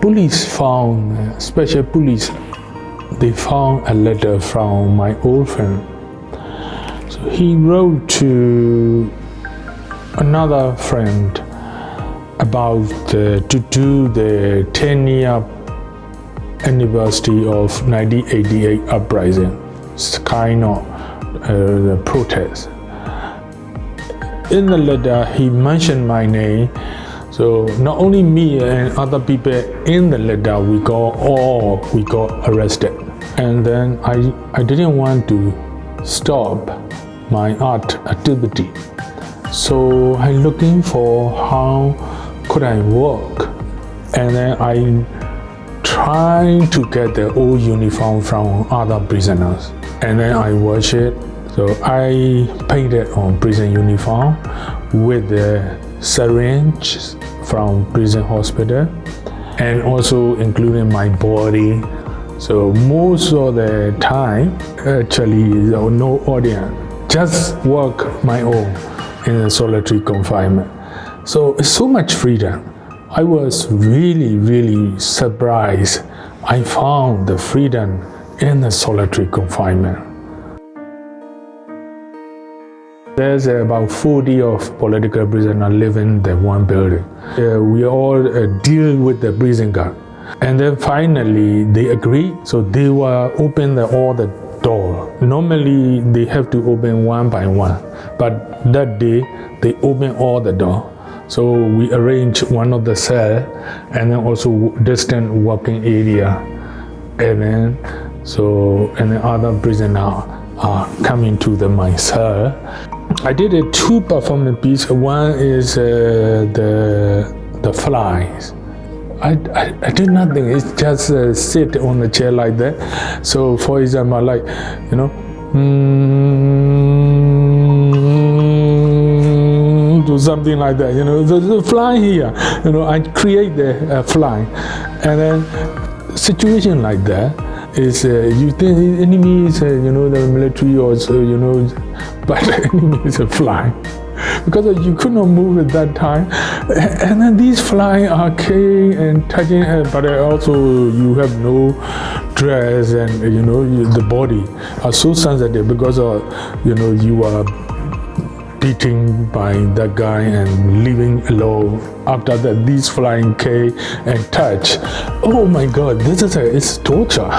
police found, special police, they found a letter from my old friend. So he wrote to another friend about to do the 10-year anniversary of 1988 uprising. It's kind of the protest. In the letter, he mentioned my name. So not only me and other people in the letter, we got arrested. And then I didn't want to stop my art activity. So I'm looking for how could I work. And then I tried to get the old uniform from other prisoners. And then I wash it. So I painted on prison uniform with the syringes from prison hospital, and also including my body. So most of the time, actually, no audience, just work my own in a solitary confinement. So it's so much freedom. I was really, really surprised. I found the freedom in the solitary confinement. There's about 40 of political prisoners living in the one building. We all deal with the prison guard. And then finally they agreed, so they will open all the door. Normally they have to open one by one, but that day they open all the door. So we arrange one of the cell and then also distant working area. And then other prisoners are coming to my cell. I did two performance pieces. One is the flies. I did nothing. It's just sit on the chair like that. So for example, like do something like that. The fly here. I create the fly, and then situation like that is you think the enemy is the military or but the enemy is a fly, because you could not move at that time. And then these flies are carrying and touching, but also you have no dress, and the body are so sensitive because of you are beating by that guy and leaving alone. After that, these flying carry and touch. Oh my God, it's torture.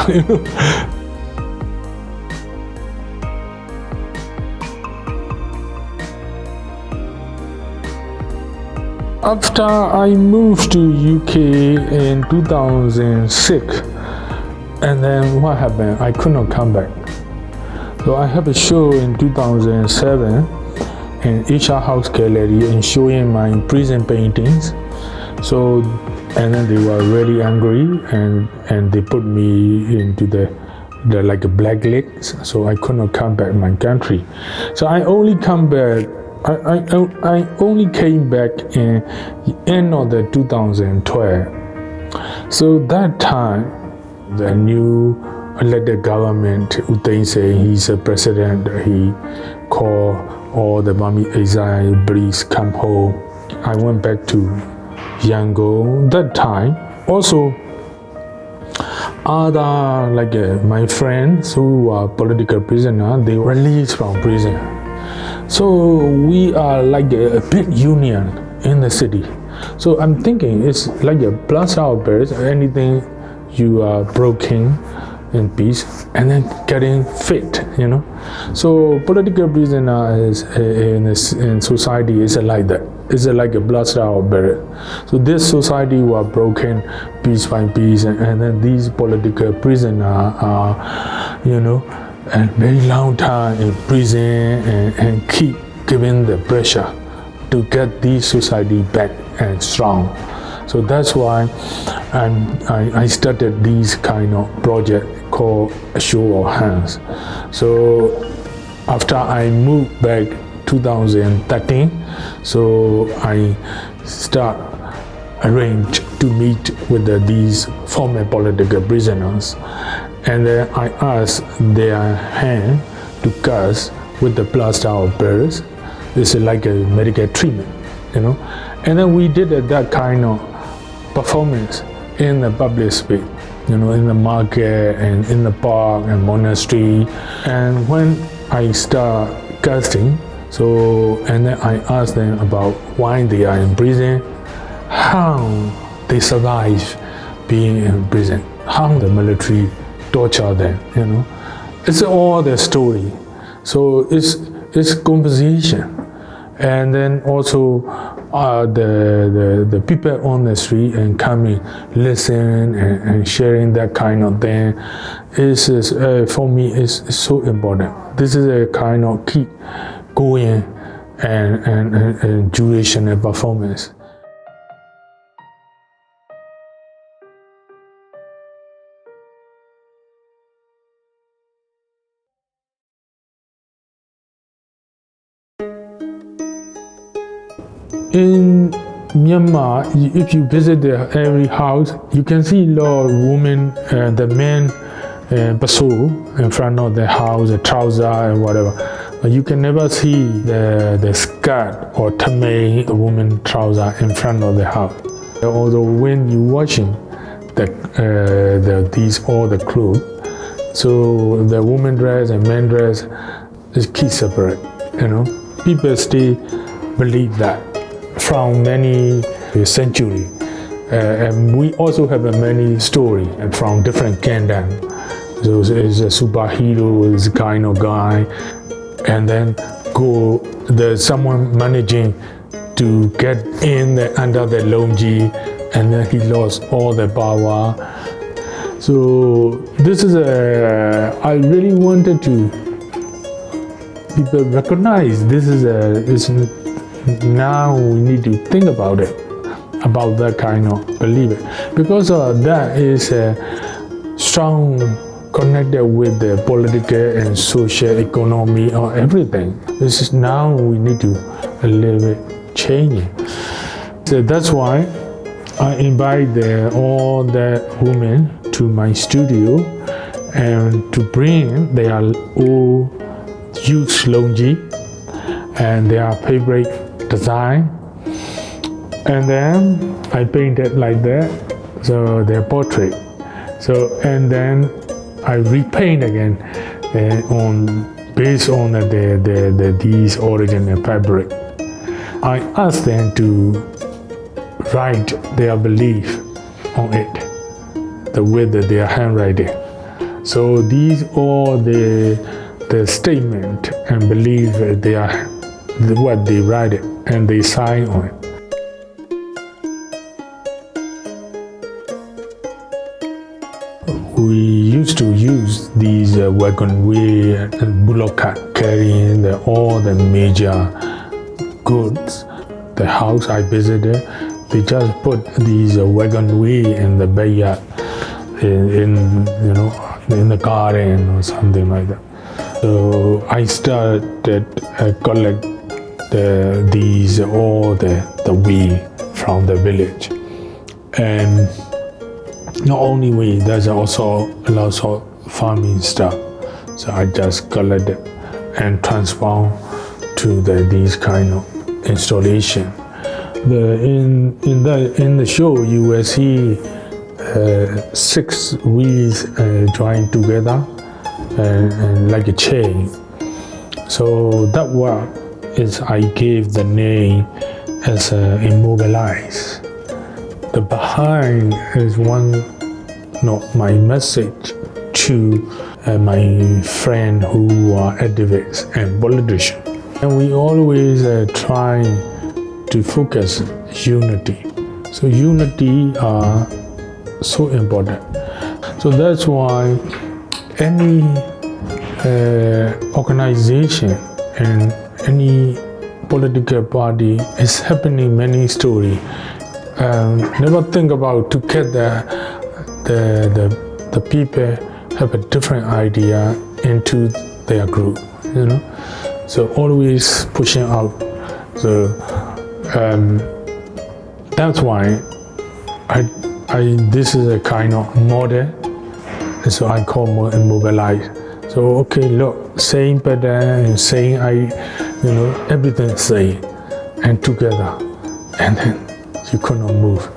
After I moved to UK in 2006, and then what happened? I could not come back. So I have a show in 2007 in Asia House Gallery and showing my prison paintings. So, and then they were really angry and they put me into the like a blacklist. So I could not come back to my country. So I only come back. I only came back in the end of the 2012. So that time, the new elected government, Htein Lin, he's a president, he called all the Burmese exile, please come home. I went back to Yangon that time. Also, other like my friends who are political prisoners, they were released from prison. So we are like a big union in the city. So I'm thinking it's like a plus out birds, anything you are broken in peace and then getting fit, So political prisoner is in society is like that. It's like a blast out bird. So this society was broken piece by piece, and then these political prisoners are, a very long time in prison and keep giving the pressure to get this society back and strong. So that's why I started this kind of project called A Show of Hands. So after I moved back 2013, so I start arrange to meet with these former political prisoners, and then I ask their hand to cast with the plaster of Paris. It's like a medical treatment, And then we did that kind of performance in the public space, in the market and in the park and monastery. And when I start casting, and then I ask them about why they are in prison, how they survive being in prison, how the military torture them, It's all the story. So it's composition. And then also the people on the street and coming, listen and sharing that kind of thing for me is so important. This is a kind of keep going and duration and performance. In Myanmar, if you visit every house, you can see a lot of women, the men pursue in front of the house, the trouser and whatever. But you can never see the skirt or tamei, the woman trouser in front of the house. Although when you washing all the clothes, so the woman dress and men dress is keep separate. People still believe that from many centuries. And we also have many stories from different kingdoms. So it's a superhero, is kind of guy, and then there's someone managing to get in under the longyi, and then he lost all the power. So this is I really wanted to people recognize this is now we need to think about it, about that kind of belief, because that is strong connected with the political and social economy or everything. This is now we need to a little bit change it. So that's why I invite all the women to my studio and to bring their old used longyi and their favorite design, and then I painted like that, so their portrait. So and then I repaint again based on these original fabric. I asked them to write their belief on it, with their handwriting. So these all the statement and belief they are what they write it and they sign on it. We used to use these wagon and bullock cart carrying all the major goods. The house I visited, they just put these wagon wheel in the backyard, in the garden or something like that. So I started collect all the wheel from the village, and not only wheel, there's also lots of farming stuff. So I just collect it and transform to these kind of installation. In the show you will see 6 wheels joined together and like a chain. So that work is I gave the name as immobilize. The behind is my message to my friend who are activists and politicians. And we always try to focus unity. So unity are so important. So that's why any organization and any political party is happening many stories. Never think about to get the people have a different idea into their group, So always pushing out. So that's why this is a kind of model. So I call mobilize. So okay, look, same pattern and same everything same and together, and then you cannot move.